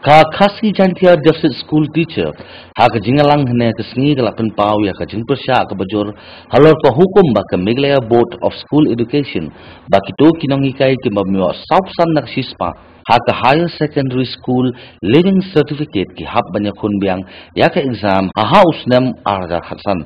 Ka khasi jantia deficit school teacher ha ka jingalang hne ka sngi ka lapen pau ya ka jing persya ka bajur halor ka hukum ba ka Meghalaya Board of School Education ba kito kinong hikai ki mamyo South San nak sispa ha ka higher secondary school leaving certificate ki hab banya khun biang ya ka exam ha usnam arja khasan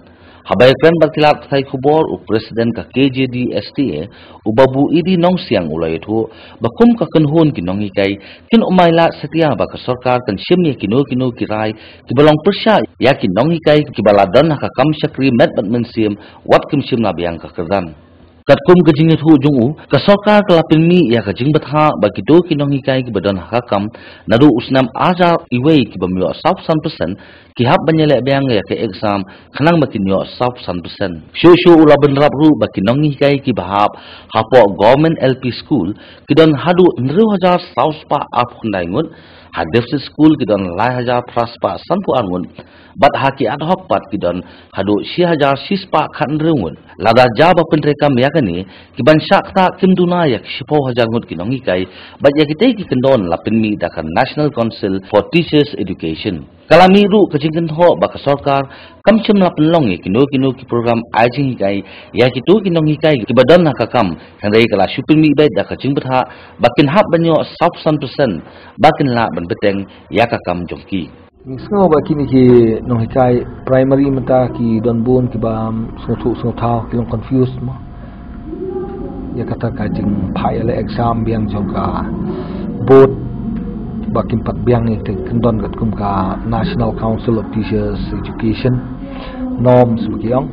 habai kran barkilat thai khubor u president ka KJD STA u babu idi nong siang ulai thu bakum ka kanhun ki nong hikai kin umaila setia ba ka sarkar kan shimye kino kirai ki balong persya ya ki nong hikai ki baladan ka kam sakri met batmen sim wat kim sim na biang ka kerdan kat kum ka jing thu jungu ka sarkar ka lapin mi ya ka jing batha ba ki do ki nong hikai ki badan ha kam nadu usnam aja iwei ki bamyo sap san persen ki hab banyale biang ya ke exam khanang makin yo sap san persen shu ulaben rap ru ba ki nong hikai ki bahap hapo government LP school ki don hadu 9000 saus pa ap khundai ngun ha deficit school ki don 1000 pras pa san pu angun bat haki ad hoc pat ki don hadu 6000 sispa khan reungun lada jaba penrekam yakani ki ban sakta kimduna yak 10000 ngut ki nong hikai bat yakite ki kendon lapin mi da kan National Council for Teachers Education kalami ru kajingkan ho baka sarkar kamchim lapin long kino ki program ajing hikai ya ki tu kinong hikai ki badan nakakam handai kala shupin mi bai da kajing batha bakin hab banyo 100% bakin la ban beteng ya kakam jongki Misngo ba kini ki nong hikai primary mata ki don bun ki bam so thau ki long confused mo ya kata kajing phai le exam biang jongka board bakin pat biang ni te kendon kat kum ka National Council of Teachers Education norms biang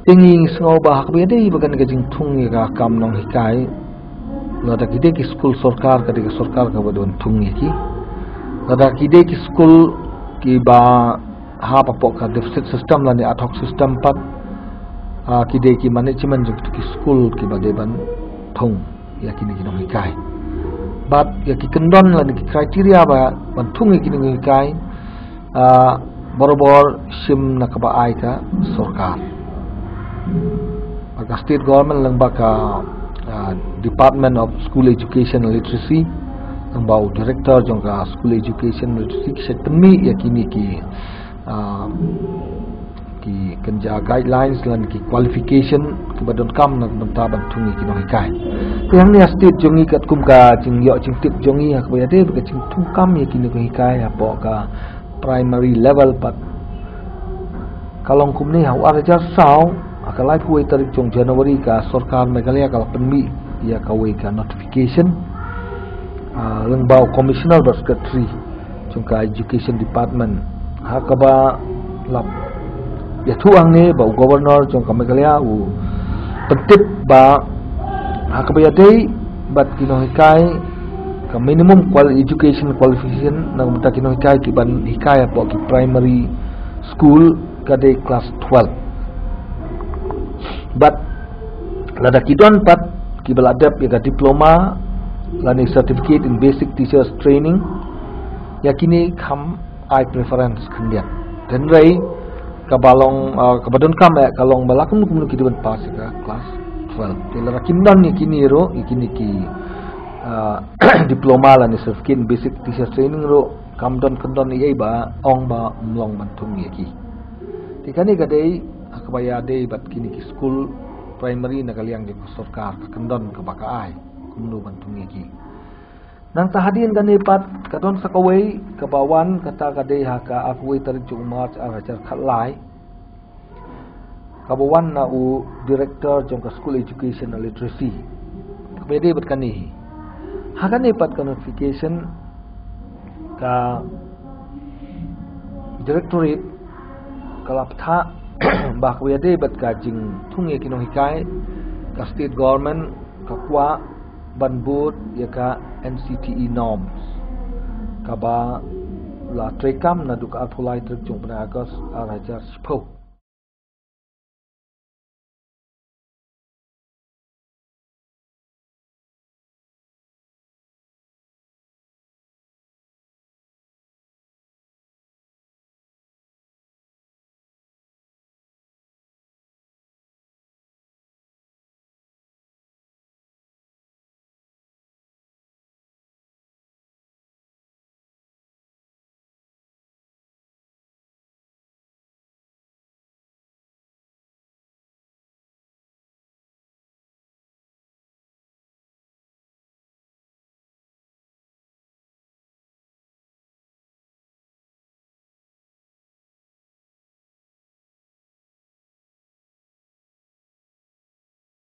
tingi sngo ba hak be dei bagan kajing thung ni ka kam nong hikai lada kide ki school sarkar ka de sarkar ka badon thung ni ki lada kide ki school ki ba ha pa pok ka deficit system la ni ad hoc system pat kide ki management juk ki school ki ba de ban thung ya kini ki nong hikai but ya ki kendon la ni criteria ba ban thung ki nong hikai borobor sim na ka ba ai ka sarkar aga state government lang ba ka Department of School Education and Literacy ang bau director jongka School Education and Literacy sekemi yakini ki kenja guidelines lan ki qualification ki badon kam nak benta bantungi ki noi kai yang ni state jongi kat kum ka jing yo jing tip jongi hak ba de ba jing tung kam yakini ko kai apo ka primary level pat kalong kum ni hau ara jar sao akalai puai tarik jong January ka sarkar Meghalaya kal penmi ya kawai ka notification lengbau commissioner ber secretary jongka education department hakaba lap ya tuang ni bau governor jongka Meghalaya u petip ba hakaba ya dei bat kino hikai ka minimum education qualification nang mata kino hikai ki ban hikai apo ki primary school ka dei class 12 but lada kidon pat ki beladap ya diploma lani certificate in basic teachers training yakini kham I preference khandian dan rai kabalong kabadon kam ya kalong balakun kum ki diban pass ka class 12 tela kimdan ni kini ro ikini ki diploma lani certificate in basic teachers training ro kamdon kandon ni ba ong ba mlong bantung yaki tikani gadai akabaya dei bat kini ki school primary nakaliang di sarkar kendon ke baka ai kumnu bantung yaki nang tahadin gani pat kadon sakawai kabawan kata kadei haka afwei tarik jung march arajar khalai kabawan na u director jong ka school education and literacy kabede bat kani hakani pat ka notification ka directorate kalaptha bakwede bat ka jing thunge kinong hikai ka state government ka kwa banbut ya ka NCTE norms ka ba la trekam na duka apulai truk jong pada Agos arajar 10